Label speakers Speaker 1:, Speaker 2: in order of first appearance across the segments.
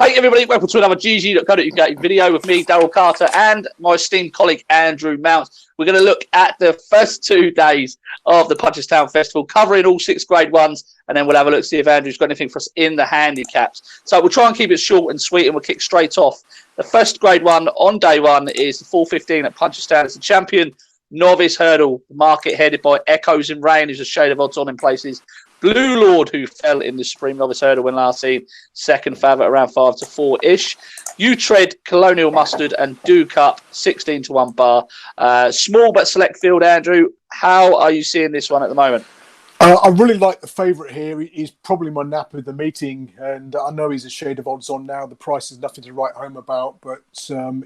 Speaker 1: Hey everybody, welcome to another GG.CO.UK video with me, Daryl Carter, and my esteemed colleague Andrew Mounts. We're going to look at the first 2 days of the Punchestown Festival, covering all 6 Grade 1s, and then we'll have a look, see if Andrew's got anything for us in the handicaps. So we'll try and keep it short and sweet, and we'll kick straight off. The first Grade 1 on day 1 is the 4:15 at Punchestown. It's the Champion Novice Hurdle, market headed by Echoes in Rain, who's a shade of odds on in places. Blue Lord, who fell in the Supreme Novice Hurdle when last seen, second favourite around 5 to 4-ish. You Tread, Colonial Mustard, and Do Cup, 16 to 1 bar. Small but select field, Andrew. How are you seeing this one at the moment?
Speaker 2: I really like the favourite here. He's probably my nap of the meeting, and I know he's a shade of odds on now. The price is nothing to write home about, but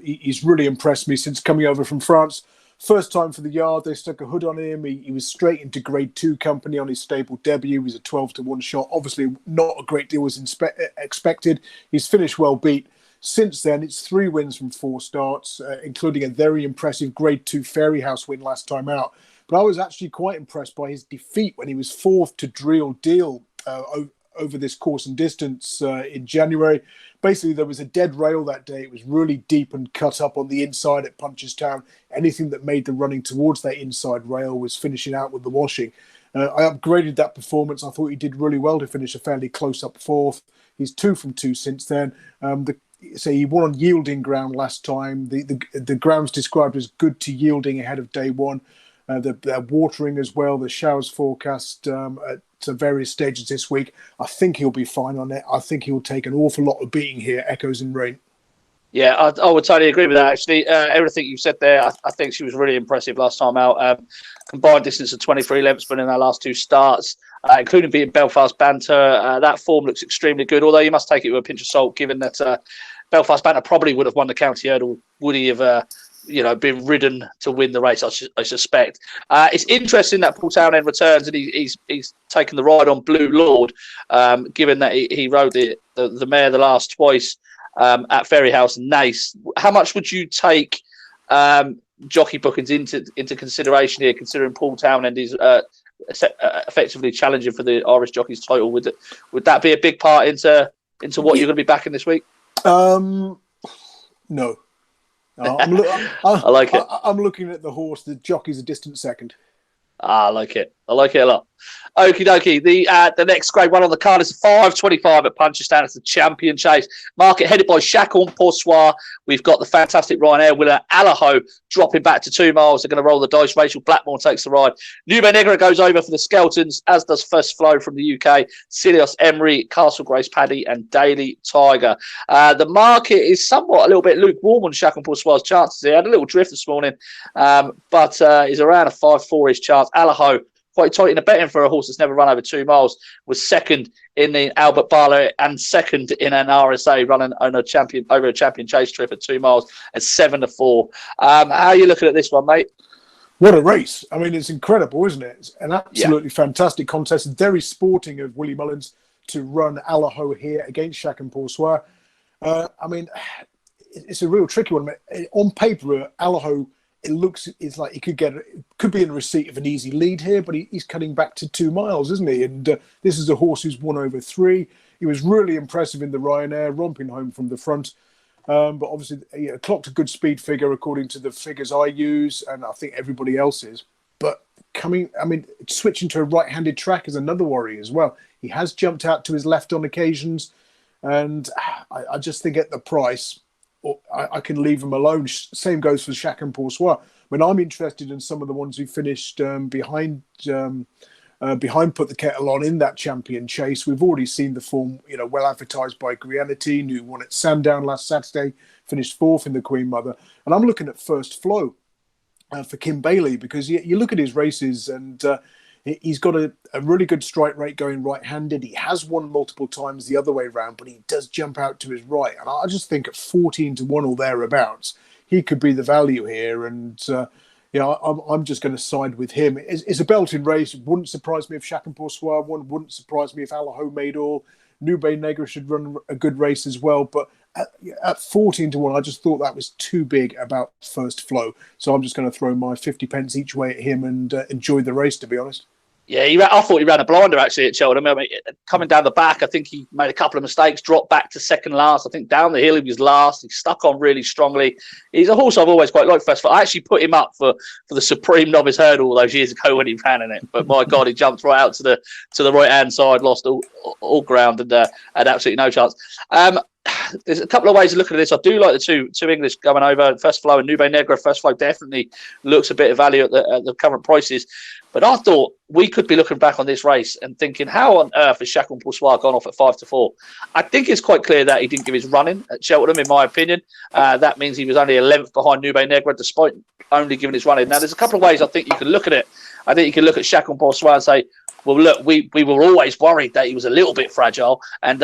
Speaker 2: he's really impressed me since coming over from France. First time for the yard, they stuck a hood on him. He was straight into Grade 2 company on his stable debut. He was a 12 to 1 shot. Obviously, not a great deal was expected. He's finished well beat. Since then, it's 3 wins from 4 starts, including a very impressive Grade 2 Fairy House win last time out. But I was actually quite impressed by his defeat when he was 4th to Drill Deal over this course and distance in January. Basically, there was a dead rail that day. It was really deep and cut up on the inside at Punchestown. Anything that made the running towards that inside rail was finishing out with the washing. I upgraded that performance. I thought he did really well to finish a fairly close-up 4th. He's 2 from 2 since then. So he won on yielding ground last time. The ground's described as good to yielding ahead of day 1. They're watering as well. The showers forecast at various stages this week. I think he'll be fine on it. I think he'll take an awful lot of beating here, Echoes in Rain.
Speaker 1: Yeah, I would totally agree with that, actually. Everything you said there, I think she was really impressive last time out. Combined distance of 23 lengths within our last 2 starts, including beating Belfast Banter. That form looks extremely good, although you must take it with a pinch of salt, given that Belfast Banter probably would have won the county hurdle. Would he have been ridden to win the race, I suspect. It's interesting that Punchestown End returns and he's taken the ride on Blue Lord, given that he rode the mare the last twice at Ferry House and Nace. How much would you take jockey bookings into consideration here, considering Punchestown End is effectively challenging for the Irish Jockeys title? Would that be a big part into what you're going to be backing this week?
Speaker 2: No.
Speaker 1: I like it.
Speaker 2: I'm looking at the horse. The jockey's a distant second.
Speaker 1: I like it. I like it a lot. Okie dokie. The next Grade 1 on the card is 5:25 at Punchestown. It's the Champion Chase. Market headed by Chacon Poursoir. We've got the fantastic Ryanair winner Allaho dropping back to 2 miles. They're going to roll the dice. Rachel Blackmore takes the ride. Nube Negra goes over for the Skeltons, as does First Flow from the UK. Silios Emery, Castle Grace Paddy, and Daily Tiger. The market is somewhat a little bit lukewarm on Chacon Poursoir's chances. He had a little drift this morning, but is around a 5-4-ish chance. Allaho, quite tight in the betting for a horse that's never run over 2 miles, was second in the Albert Barlow and second in an RSA running on a champion chase trip at 2 miles at 7 to 4. How are you looking at this one, mate?
Speaker 2: What a race. I mean, it's incredible, isn't it? It's an absolutely fantastic contest. Very sporting of Willie Mullins to run Allaho here against Chacon Poursoir. I mean, it's a real tricky one. On paper, Allaho, it's like he could be in receipt of an easy lead here, but he's cutting back to 2 miles, isn't he? And this is a horse who's won over 3. He was really impressive in the Ryanair, romping home from the front. But obviously, clocked a good speed figure according to the figures I use, and I think everybody else is. But switching to a right-handed track is another worry as well. He has jumped out to his left on occasions, and I just think at the price, I can leave him alone. Same goes for Chacon Poursoir. When I'm interested in some of the ones who finished behind Put the Kettle On in that Champion Chase. We've already seen the form, well advertised by Grianity, who won at Sandown last Saturday, finished 4th in the Queen Mother. And I'm looking at First Flow for Kim Bailey, because you look at his races and he's got a really good strike rate going right-handed. He has won multiple times the other way around, but he does jump out to his right. And I just think at 14 to 1 or thereabouts, he could be the value here. And, I'm just going to side with him. It's a belting race. It wouldn't surprise me if Chacon Poursoir won. Wouldn't surprise me if Allaho made all. Nube Negra should run a good race as well. But at 14 to 1, I just thought that was too big about First Flow. So I'm just going to throw my 50 pence each way at him and enjoy the race, to be honest.
Speaker 1: Yeah, I thought he ran a blinder actually at Cheltenham. I mean, coming down the back, I think he made a couple of mistakes, dropped back to second last. I think down the hill he was last. He stuck on really strongly. He's a horse I've always quite liked. First of all, I actually put him up for the Supreme Novice Hurdle all those years ago when he ran in it. But my God, he jumped right out to the right hand side, lost all ground, and had absolutely no chance. There's a couple of ways of looking at this. I do like the two English going over. First Flow and Nube Negra. First Flow definitely looks a bit of value at the current prices. But I thought we could be looking back on this race and thinking, how on earth has Chacun Pour Soi gone off at 5-4? I think it's quite clear that he didn't give his running at Cheltenham, in my opinion. That means he was only 11th behind Nube Negra, despite only giving his running. Now, there's a couple of ways I think you can look at it. I think you can look at Chacun Pour Soi and say, well, look, we were always worried that he was a little bit fragile. And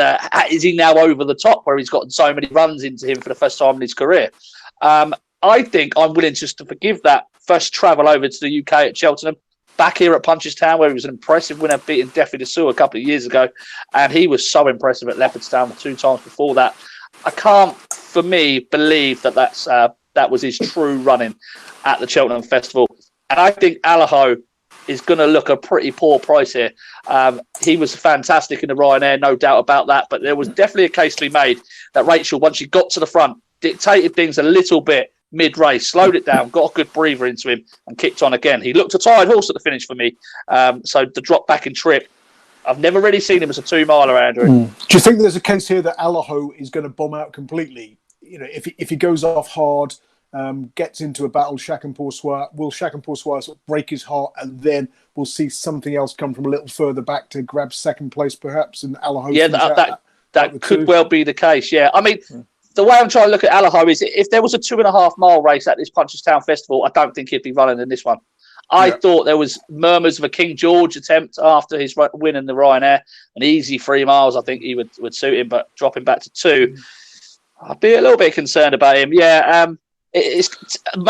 Speaker 1: is he now over the top where he's gotten so many runs into him for the first time in his career? I think I'm willing just to forgive that first travel over to the UK at Cheltenham, back here at Punchestown, where he was an impressive winner, beating Defi Dessous a couple of years ago. And he was so impressive at Leopardstown 2 times before that. I can't, for me, believe that was his true running at the Cheltenham Festival. And I think Allaho is going to look a pretty poor price here. He was fantastic in the Ryanair, no doubt about that. But there was definitely a case to be made that Rachel, once she got to the front, dictated things a little bit mid-race, slowed it down, got a good breather into him, and kicked on again. He looked a tired horse at the finish for me. So the drop back in trip, I've never really seen him as a 2-miler, Andrew.
Speaker 2: Do you think there's a case here that Allaho is going to bomb out completely? You know, if he goes off hard, gets into a battle, Chacun Pour Soi, will Chacun Pour Soi sort of break his heart, and then we'll see something else come from a little further back to grab second place, perhaps, and Allaho?
Speaker 1: Yeah, that could well be the case. Yeah, I mean. The way I'm trying to look at Allaho is if there was a 2.5 mile race at this Punchestown Festival, I don't think he'd be running in this one. I thought there was murmurs of a King George attempt after his win in the Ryanair. An easy 3 miles, I think he would suit him, but dropping back to 2, I'd be a little bit concerned about him. Yeah,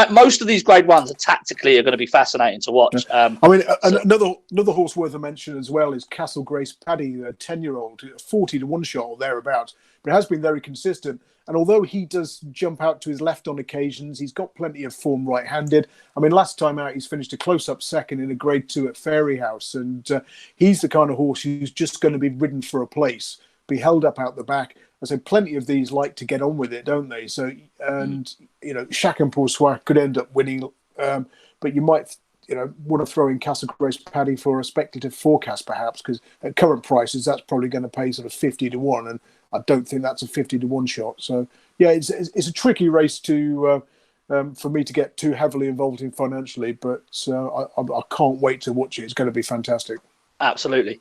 Speaker 1: most of these Grade 1s tactically are going to be fascinating to watch.
Speaker 2: I mean, another horse worth a mention as well is Castle Grace Paddy, a 10-year-old, 40 to 1 shot or thereabouts, but it has been very consistent. And although he does jump out to his left on occasions, he's got plenty of form right-handed. I mean, last time out, he's finished a close-up second in a Grade 2 at Fairyhouse. And he's the kind of horse who's just going to be ridden for a place, be held up out the back. I said, plenty of these like to get on with it, don't they? So, and, you know, Chacun Pour Soi could end up winning. But you might, want to throw in Castle Grace Paddy for a speculative forecast, perhaps, because at current prices, that's probably going to pay sort of 50 to 1. And I don't think that's a 50 to 1 shot. So, yeah, it's a tricky race to for me to get too heavily involved in financially, but I can't wait to watch it. It's going to be fantastic.
Speaker 1: Absolutely.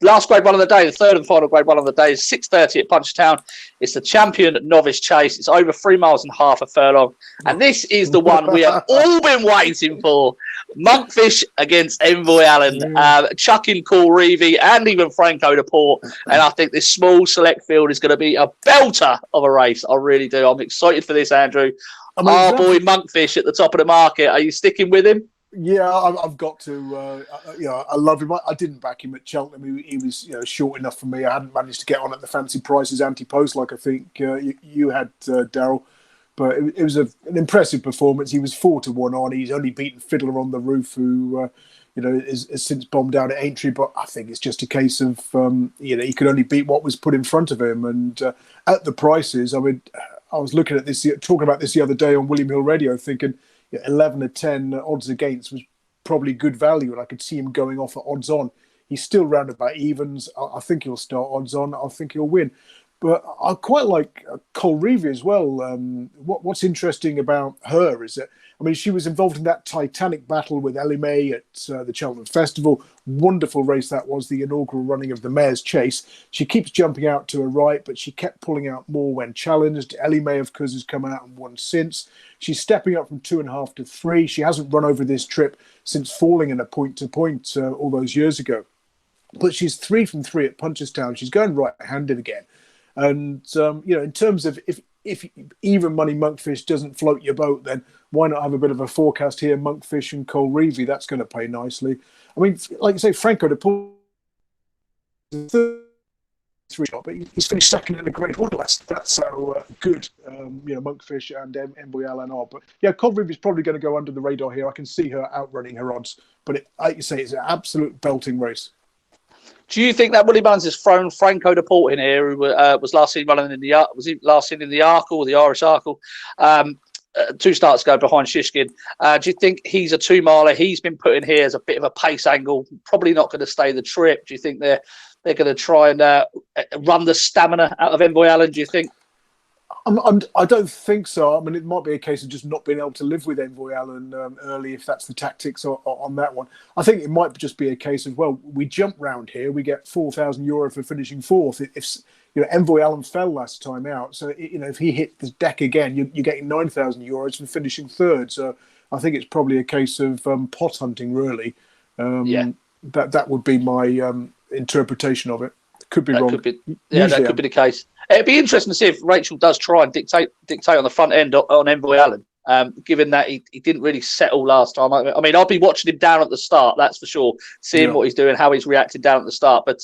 Speaker 1: Last Grade 1 of the day, the third and final Grade 1 of the day is 6:30 at Punchestown. It's the Champion Novice Chase. It's over 3.5 miles a furlong. And this is the one we have all been waiting for. Monkfish against Envoi Allen, chucking Paul Reevy and even Franco de Port. And I think this small select field is going to be a belter of a race. I really do. I'm excited for this, Andrew. Our boy Monkfish at the top of the market. Are you sticking with him?
Speaker 2: Yeah, I've got to. I love him. I didn't back him at Cheltenham. He was short enough for me. I hadn't managed to get on at the fancy prices anti-post like I think you had, Daryl. But it was an impressive performance. He was 4 to 1 on. He's only beaten Fiddler on the Roof, who is since bombed out at Aintree. But I think it's just a case of he could only beat what was put in front of him. And at the prices, I mean, I was looking at this, talking about this the other day on William Hill Radio, thinking 11 to 10 odds against was probably good value, and I could see him going off at odds on. He's still round about evens. I think he'll start odds on. I think he'll win. But I quite like Colreevy as well. What's interesting about her is that, I mean, she was involved in that titanic battle with Ellie May at the Cheltenham Festival. Wonderful race that was, the inaugural running of the Mayor's Chase. She keeps jumping out to her right, but she kept pulling out more when challenged. Ellie May, of course, has come out and won since. She's stepping up from 2.5 to 3. She hasn't run over this trip since falling in a point-to-point all those years ago. But she's 3 from 3 at Punchestown. She's going right-handed again. And, in terms of if even money Monkfish doesn't float your boat, then why not have a bit of a forecast here? Monkfish and Colreevy, that's going to pay nicely. I mean, like you say, Franco de Port but he's finished second in the Grade 1 last. That's how good Monkfish and Envoi Allen are. But yeah, Colreeve is probably going to go under the radar here. I can see her outrunning her odds. But like you say, it's an absolute belting race.
Speaker 1: Do you think that Willie Mullins has thrown Franco de Port in here, who was last seen running in the was he last seen in the Arkle, the Irish Arkle? 2 starts ago behind Shishkin. Do you think he's a 2-miler? He's been put in here as a bit of a pace angle. Probably not going to stay the trip. Do you think they're going to try and run the stamina out of Envoi Allen? Do you think?
Speaker 2: I don't think so. I mean, it might be a case of just not being able to live with Envoi Allen early, if that's the tactics on that one. I think it might just be a case of, well, we jump round here, we get €4,000 for finishing 4th. If Envoi Allen fell last time out, so if he hit the deck again, you're getting €9,000 for finishing 3rd. So I think it's probably a case of pot hunting, really. That would be my interpretation of it. Could be wrong.
Speaker 1: That could be the case. It'd be interesting to see if Rachel does try and dictate on the front end on Envoi Allen, given that he didn't really settle last time. I mean, I'll be watching him down at the start, that's for sure, seeing what he's doing, how he's reacted down at the start. But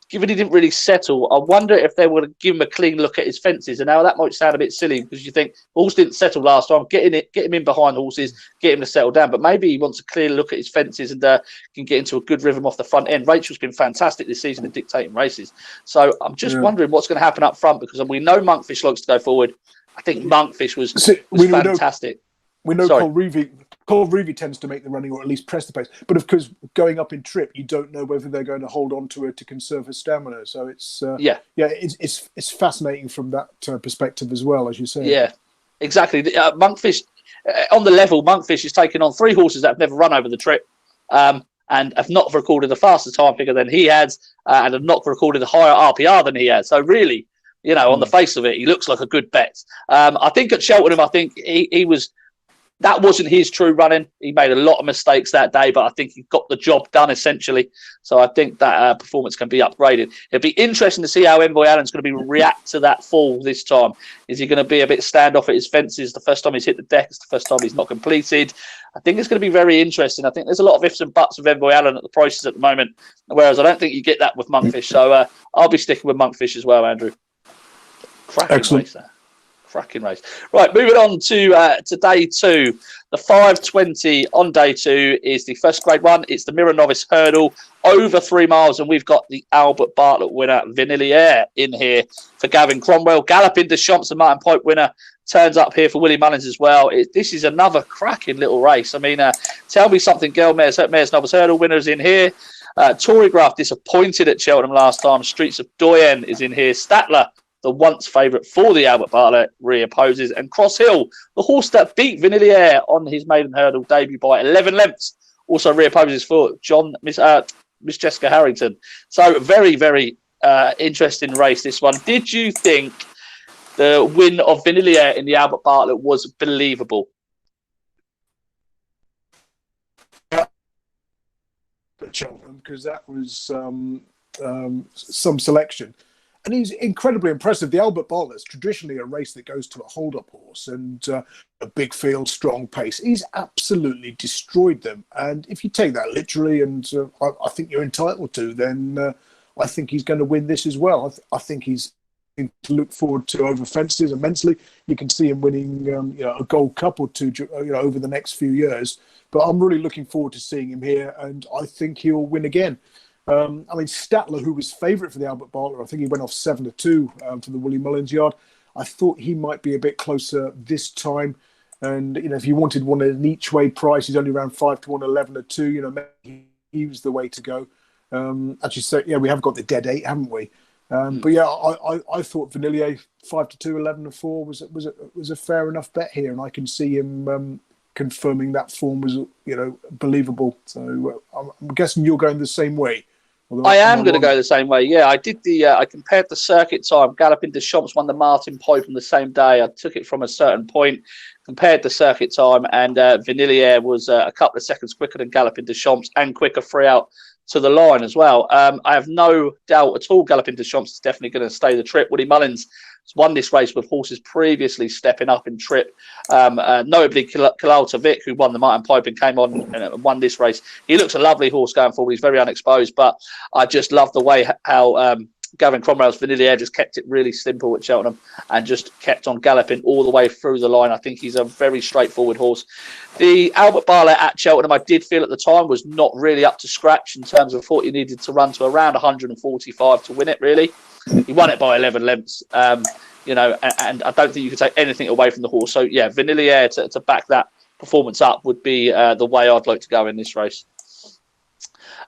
Speaker 1: given he didn't really settle, I wonder if they would give him a clean look at his fences. And now that might sound a bit silly because you think horse didn't settle last time. Get him in behind horses, get him to settle down. But maybe he wants a clear look at his fences and can get into a good rhythm off the front end. Rachel's been fantastic this season at dictating races. So I'm just wondering what's going to happen up front, because we know Monkfish likes to go forward. I think Monkfish was fantastic.
Speaker 2: We know Colreeve tends to make the running, or at least press the pace. But of course, going up in trip, you don't know whether they're going to hold on to her to conserve her stamina. So it's it's fascinating from that perspective as well, as you say.
Speaker 1: Yeah, exactly. Monkfish on the level. Monkfish is taking on 3 horses that have never run over the trip, and have not recorded a faster time figure than he has, and have not recorded a higher RPR than he has. So really, on the face of it, he looks like a good bet. I think at Cheltenham, I think he was. That wasn't his true running. He made a lot of mistakes that day, but I think he got the job done, essentially. So I think that performance can be upgraded. It'd be interesting to see how Envoi Allen's going to react to that fall this time. Is he going to be a bit standoff at his fences the first time he's hit the deck? It's the first time he's not completed. I think it's going to be very interesting. I think there's a lot of ifs and buts with Envoi Allen at the prices at the moment, whereas I don't think you get that with Monkfish. So I'll be sticking with Monkfish as well, Andrew. Cracking race there. Cracking race. Right, moving on to day 2. The 5:20 on day 2 is the first Grade 1. It's the Mirror Novice Hurdle over 3 miles, and we've got the Albert Bartlett winner Vanilliere in here for Gavin Cromwell. Galloping Deschamps and Martin Pope winner turns up here for Willie Mullins as well. This is another cracking little race. I mean, tell me something, girl. Mares Novice Hurdle winners in here. Torygraph disappointed at Cheltenham last time. Streets of Doyen is in here. Statler, the once favourite for the Albert Bartlett, reopposes. And Cross Hill, the horse that beat Vanilliere on his maiden hurdle debut by 11 lengths, also reopposes for Miss Jessica Harrington. So very, very interesting race, this one. Did you think the win of Vanilliere in the Albert Bartlett was believable?
Speaker 2: Cheltenham, because that was some selection. And he's incredibly impressive. The Albert Bartlett is traditionally a race that goes to a hold-up horse and a big field, strong pace. He's absolutely destroyed them. And if you take that literally, and I think you're entitled to, then I think he's going to win this as well. I think he's to look forward to over fences immensely. You can see him winning a Gold Cup or 2 over the next few years. But I'm really looking forward to seeing him here, and I think he'll win again. I mean, Statler, who was favourite for the Albert Bartlett, I think he went off 7-2 for the Willie Mullins yard. I thought he might be a bit closer this time. And, if you wanted one at an each-way price, he's only around 5-1, 11-2. Maybe he was the way to go. We have got the dead 8, haven't we? But yeah, I thought Vanilliere 5-2, 11-4 was a fair enough bet here, and I can see him confirming that form was believable. So I'm guessing you're going the same way.
Speaker 1: I am going to go the same way. Yeah, I did I compared the circuit time. Galloping Deschamps won the Martin Pope on the same day. I took it from a certain point, compared the circuit time, and Vanilliere was a couple of seconds quicker than Galloping Deschamps and quicker free out to the line as well. I have no doubt at all Galloping Deschamps is definitely going to stay the trip. Willie Mullins has won this race with horses previously stepping up in trip. Notably, Kalalta Vic, who won the Martin Pope and came on and won this race. He looks a lovely horse going forward. He's very unexposed, but I just love the way how Gavin Cromwell's Vanilla Air just kept it really simple at Cheltenham and just kept on galloping all the way through the line. I think he's a very straightforward horse. The Albert Barlett at Cheltenham, I did feel at the time, was not really up to scratch in terms of what he needed to run to around 145 to win it, really. He won it by 11 lengths, you know, and I don't think you could take anything away from the horse. So, yeah, Vanilla Air to back that performance up would be the way I'd like to go in this race.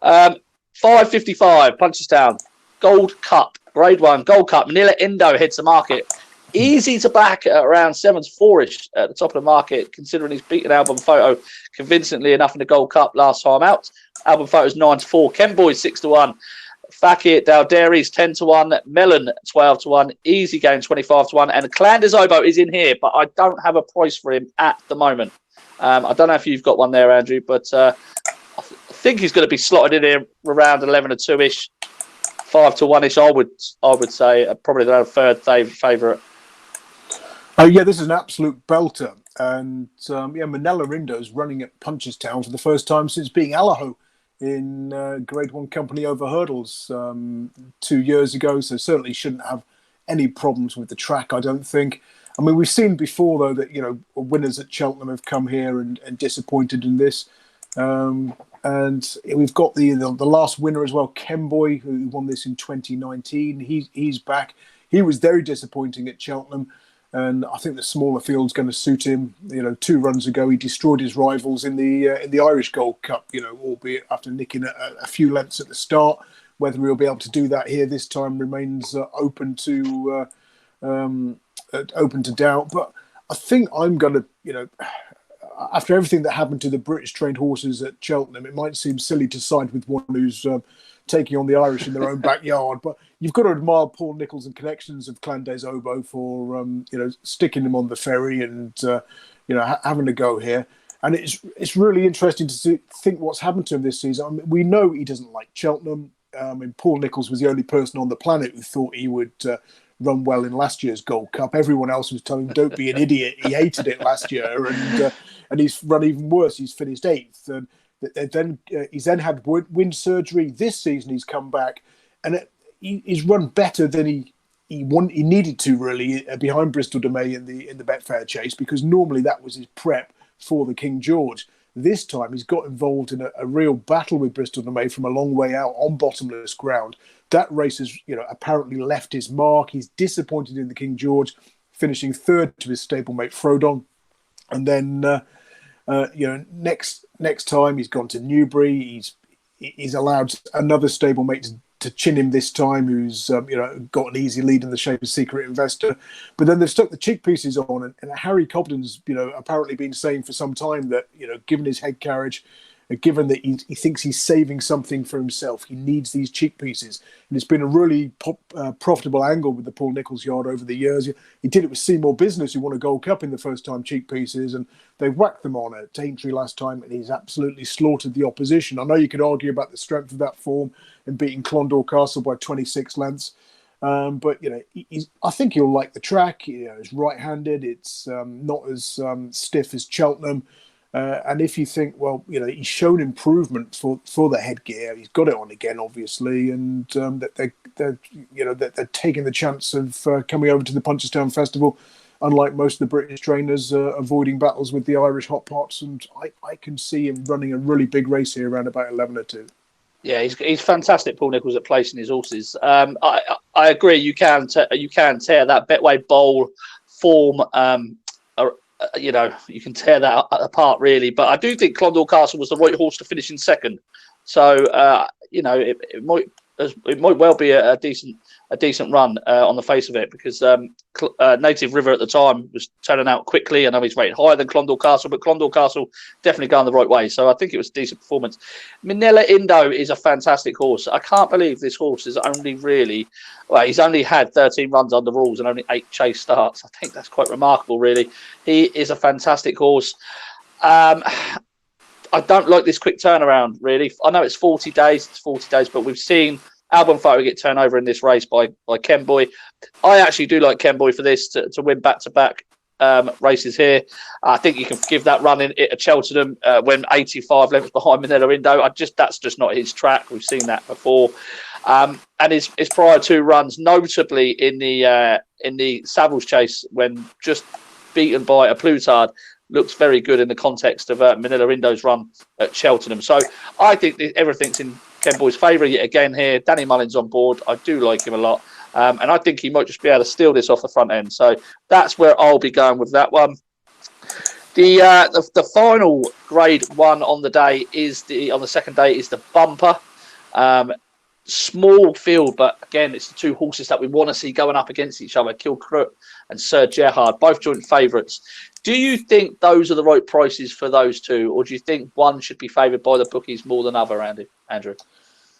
Speaker 1: 5:55, Punchestown Gold Cup, Grade 1 Gold Cup. Minella Indo heads the market. Easy to back at around 7-4-ish at the top of the market, considering he's beaten Album Photo convincingly enough in the Gold Cup last time out. Album Photo's 9-4, Ken Boy's 6-1, Fakir Dalderi's 10-1, Melon 12-1, Easy Game 25-1, and Clandes Oboe is in here, but I don't have a price for him at the moment. I don't know if you've got one there, Andrew, but I think he's going to be slotted in here around 11-2-ish, 5-1-ish. I would say probably the third favourite.
Speaker 2: Oh yeah, this is an absolute belter, and Minella Indo is running at Punchestown for the first time since being Allaho in Grade 1 Company over hurdles 2 years ago. So certainly shouldn't have any problems with the track, I don't think. I mean, we've seen before though that winners at Cheltenham have come here and disappointed in this. And we've got the last winner as well, Kenboy, who won this in 2019. He's back. He was very disappointing at Cheltenham, and I think the smaller field's going to suit him. 2 runs ago, he destroyed his rivals in the Irish Gold Cup. Albeit after nicking a few lengths at the start. Whether he'll be able to do that here this time remains open to doubt. But I think I'm going to, after everything that happened to the British trained horses at Cheltenham, it might seem silly to side with one who's taking on the Irish in their own backyard. But you've got to admire Paul Nicholls and connections of Clandes Oboe for sticking him on the ferry and having a go here. And it's really interesting to think what's happened to him this season. I mean, we know he doesn't like Cheltenham. Paul Nicholls was the only person on the planet who thought he would run well in last year's Gold Cup. Everyone else was telling him, "Don't be an idiot." He hated it last year, and he's run even worse. He's finished 8th, and then he's then had wind surgery. This season, he's come back, and he's run better than he needed to really behind Bristol de Mai in the Betfair Chase, because normally that was his prep for the King George. This time he's got involved in a real battle with Bristol de Mai from a long way out on bottomless ground. That race has, apparently left his mark. He's disappointed in the King George, finishing 3rd to his stablemate Frodon. And then, next time he's gone to Newbury. He's allowed another stablemate to chin him this time, who's got an easy lead in the shape of Secret Investor. But then they've stuck the cheek pieces on, and Harry Cobden's apparently been saying for some time that given his head carriage, given that he thinks he's saving something for himself, he needs these cheek pieces. And it's been a really profitable angle with the Paul Nicholls yard over the years. He did it with Seymour Business, who won a Gold Cup in the first time cheek pieces, and they whacked them on at Aintree last time, and he's absolutely slaughtered the opposition. I know you could argue about the strength of that form and beating Clondor Castle by 26 lengths. But I think he'll like the track. It's right-handed. It's not as stiff as Cheltenham. And if you think, he's shown improvement for the headgear, he's got it on again, obviously, and that they're taking the chance of coming over to the Punchestown Festival, unlike most of the British trainers, avoiding battles with the Irish hot pots. And I can see him running a really big race here around about 11-2.
Speaker 1: Yeah, he's fantastic, Paul Nicholls, at placing his horses. I agree. You can tear that Betway Bowl form. You can tear that apart, really. But I do think Clondor Castle was the right horse to finish in 2nd. So it might well be a decent run on the face of it, because Native River at the time was turning out quickly. I know he's rated higher than Clondor Castle, but Clondor Castle definitely going the right way. So I think it was a decent performance. Minella Indo is a fantastic horse. I can't believe this horse is he's only had 13 runs under rules and only 8 chase starts. I think that's quite remarkable, really. He is a fantastic horse. I don't like this quick turnaround, really. I know it's 40 days, but we've seen Album Photo get turned over in this race by Kenboy. I actually do like Kenboy for this to win back-to-back races here. I think you can forgive that run at Cheltenham when 85 lengths behind Minella Indo. That's just not his track. We've seen that before. And his prior 2 runs, notably in the Savills Chase, when just beaten by a Plutard, looks very good in the context of Minella Indo's run at Cheltenham. So I think everything's in Ken Boyd's favour yet again here. Danny Mullins on board. I do like him a lot. And I think he might just be able to steal this off the front end. So that's where I'll be going with that one. The final grade 1 on the day on the second day is the bumper. Small field, but again, it's the 2 horses that we want to see going up against each other, Kilcroot and Sir Gerhard, both joint favourites. Do you think those are the right prices for those 2, or do you think one should be favoured by the bookies more than other, Andrew?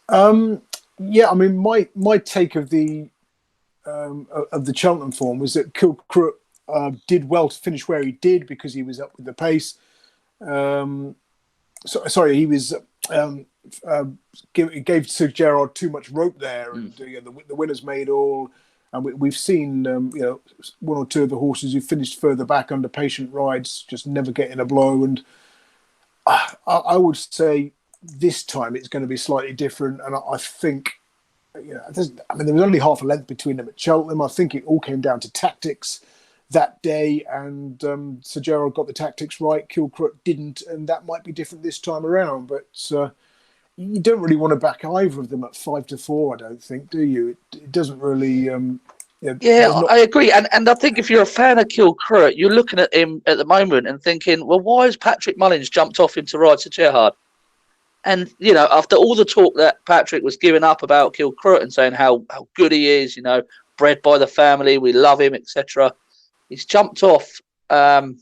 Speaker 2: Yeah, I mean, my take of the Cheltenham form was that Kilcroot did well to finish where he did because he was up with the pace. He was gave Sir Gerard too much rope there, and the winners made all. And we've seen 1 or 2 of the horses who finished further back under patient rides just never getting a blow. And I would say this time it's going to be slightly different. And I think there was only half a length between them at Cheltenham. I think it all came down to tactics that day, and Sir Gerald got the tactics right. Kilcroot didn't, and that might be different this time around. But you don't really want to back either of them at 5-4. I don't think, do you? It doesn't really.
Speaker 1: I agree, and I think if you're a fan of Kilcroot, you're looking at him at the moment and thinking, well, why has Patrick Mullins jumped off him to ride Sir Gerhard? And after all the talk that Patrick was giving up about Kilcroot and saying how good he is, bred by the family, we love him, etc. He's jumped off. Jumped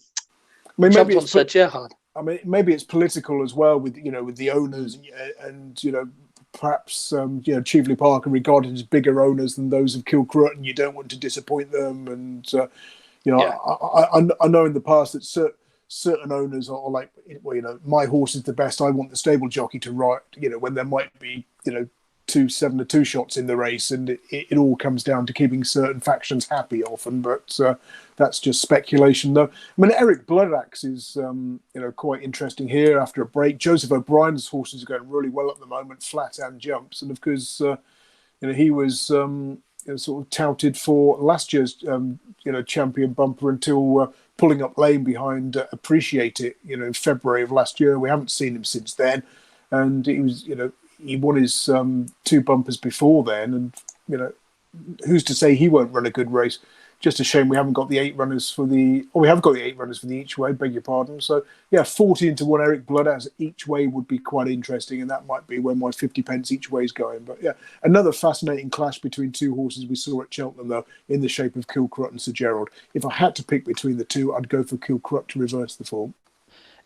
Speaker 1: on Sir Gerhard.
Speaker 2: I mean, maybe it's political as well with the owners and perhaps Cheveley Park are regarded as bigger owners than those of Kilcroot, and you don't want to disappoint them. And I know in the past that certain owners are like, my horse is the best. I want the stable jockey to ride. When there might be 2 7-2 shots in the race, and it all comes down to keeping certain factions happy often, but that's just speculation though. I mean, Eric Bloodaxe is quite interesting here after a break. Joseph O'Brien's horses are going really well at the moment, flat and jumps, and of course he was sort of touted for last year's champion bumper until pulling up lame behind Appreciate It in February of last year. We haven't seen him since then, and he was he won his 2 bumpers before then, and who's to say he won't run a good race? Just a shame we haven't got the 8 runners for the. Oh, we have got the 8 runners for the each way. Beg your pardon. So 14-1 Eric Bloodaxe each way would be quite interesting, and that might be where my 50 pence each way is going. But another fascinating clash between 2 horses we saw at Cheltenham though, in the shape of Kilcroot and Sir Gerald. If I had to pick between the 2, I'd go for Kilcroot to reverse the form.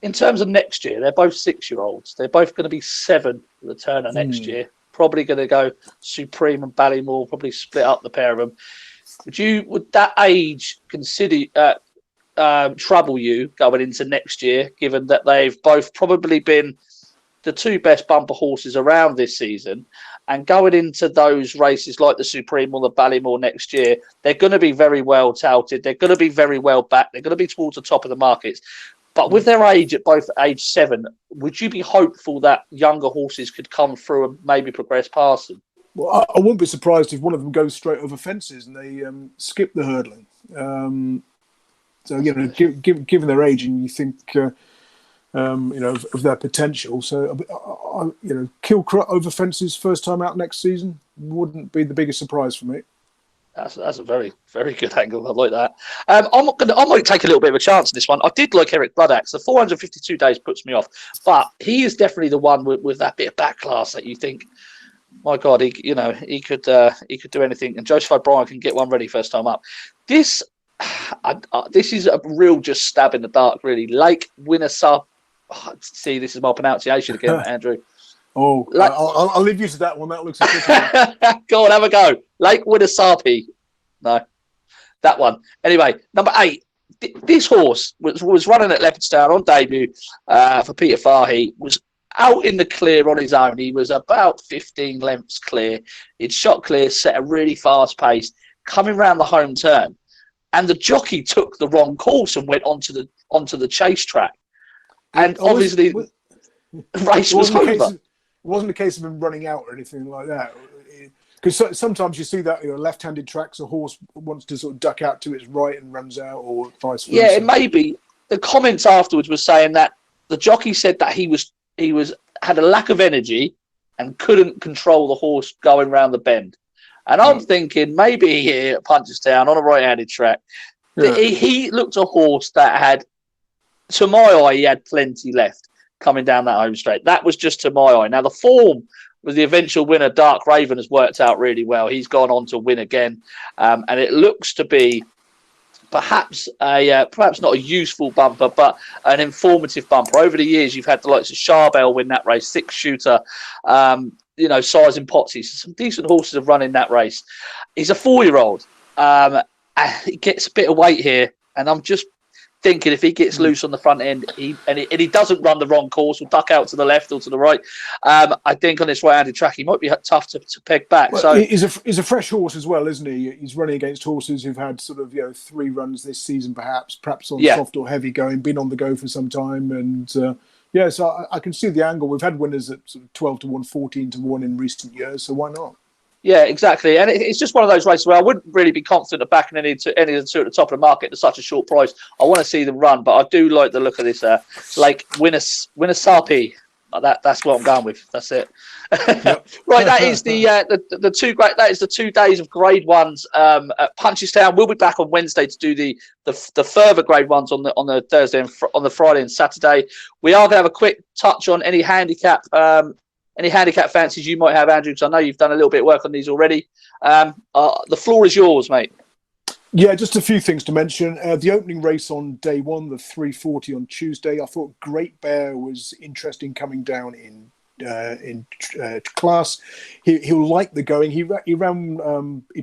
Speaker 1: In terms of next year, they're both 6-year-olds. They're both going to be 7 for the Turner next year. Probably going to go Supreme and Ballymore, probably split up the pair of them. Would that age trouble you going into next year, given that they've both probably been the 2 best bumper horses around this season, and going into those races like the Supreme or the Ballymore next year, they're going to be very well touted. They're going to be very well backed. They're going to be towards the top of the markets. But with their age at both age 7, would you be hopeful that younger horses could come through and maybe progress past them?
Speaker 2: Well, I wouldn't be surprised if one of them goes straight over fences and they skip the hurdling. Given their age, and you think, of their potential. So, Kilcroot over fences first time out next season wouldn't be the biggest surprise for me.
Speaker 1: That's a very, very good angle. I like that. I might take a little bit of a chance in this one. I did like Eric Bloodaxe. The 452 days puts me off, but he is definitely the one with that bit of back class that you think, my God, he could do anything. And Joseph O'Brien can get one ready first time up. This is a real just stab in the dark, really. Lake Winnesap. See, this is my pronunciation again, Andrew.
Speaker 2: Oh, I'll leave you to that one. That looks a
Speaker 1: Go on, have a go. Lake Winnisapi. No, that one. Anyway, number 8. This horse was running at Leopardstown on debut for Peter Fahey. Was out in the clear on his own. He was about 15 lengths clear. He'd shot clear, set a really fast pace, coming round the home turn, and the jockey took the wrong course and went onto the chase track. And obviously, the race was over.
Speaker 2: It wasn't a case of him running out or anything like that. Because sometimes you see that, left-handed tracks, a horse wants to sort of duck out to its right and runs out, or vice versa.
Speaker 1: Yeah, it may be. The comments afterwards were saying that the jockey said that he had a lack of energy and couldn't control the horse going round the bend. And I'm thinking maybe here at Punchestown on a right-handed track, he looked a horse that had, to my eye, he had plenty left coming down that home straight. That was just to my eye. Now, the form with the eventual winner, Dark Raven, has worked out really well. He's gone on to win again. And it looks to be perhaps not a useful bumper, but an informative bumper. Over the years, you've had the likes of Charbel win that race, Six Shooter, Size and Potsy. So some decent horses have run in that race. He's a 4-year-old. He gets a bit of weight here, and I'm just thinking if he gets loose on the front end, and he doesn't run the wrong course, will duck out to the left or to the right. I think on this right-handed track, he might be tough to peg back.
Speaker 2: Well,
Speaker 1: so
Speaker 2: he's a fresh horse as well, isn't he? He's running against horses who've had sort of 3 runs this season, perhaps on soft or heavy going, been on the go for some time, and so I can see the angle. We've had winners at sort of 12 to 1, 14 to 1 in recent years, so why not?
Speaker 1: Yeah, exactly. And it's just one of those races where I wouldn't really be confident of backing any of the two at the top of the market at such a short price. I want to see them run, but I do like the look of this. Like winner Sarpi. That's what I'm going with. That's it. Yep. Right, that is the 2 days of Grade 1s at Punchestown. We'll be back on Wednesday to do the further Grade 1s on the Thursday and on the Friday and Saturday. We are going to have a quick touch on any handicap fancies you might have, Andrew, because I know you've done a little bit of work on these already. The floor is yours, mate.
Speaker 2: Yeah, just a few things to mention. The opening race on day 1, the 340 on Tuesday, I thought Great Bear was interesting coming down in class. He'll like the going. He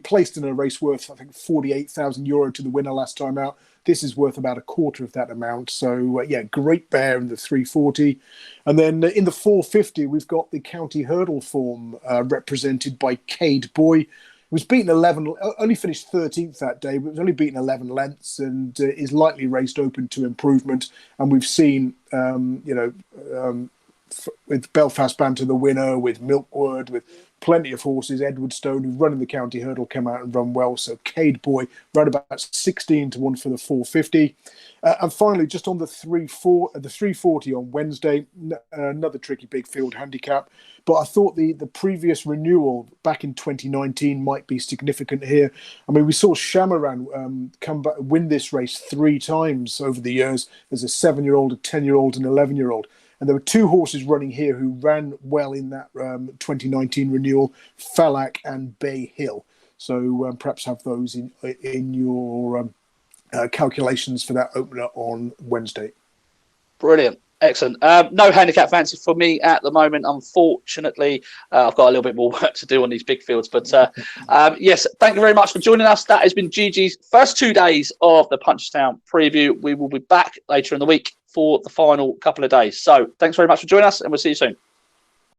Speaker 2: placed in a race worth, I think, €48,000 to the winner last time out. This is worth about a quarter of that amount. So, Great Bear in the 340. And then in the 450, we've got the county hurdle form represented by Cade Boy. Was beaten 11, only finished 13th that day, but was only beaten 11 lengths and is likely raced open to improvement. And we've seen, with Belfast Banter the winner, with Milkwood, with plenty of horses, Edward Stone, who've run in the county hurdle, come out and run well. So Cade Boy, right about 16 to 1 for the 450. And finally, just on the 340 on Wednesday, another tricky big field handicap. But I thought the previous renewal back in 2019 might be significant here. I mean, we saw Shamaran come back, win this race 3 times over the years. There's a 7-year-old, a 10-year-old, and 11-year-old. And there were 2 horses running here who ran well in that 2019 renewal, Falak and Bay Hill. So perhaps have those in your calculations for that opener on Wednesday.
Speaker 1: Brilliant. Excellent. No handicap fancy for me at the moment, unfortunately. I've got a little bit more work to do on these big fields. But yes, thank you very much for joining us. That has been GG's first 2 days of the Punchestown preview. We will be back later in the week for the final couple of days. So thanks very much for joining us, and we'll see you soon.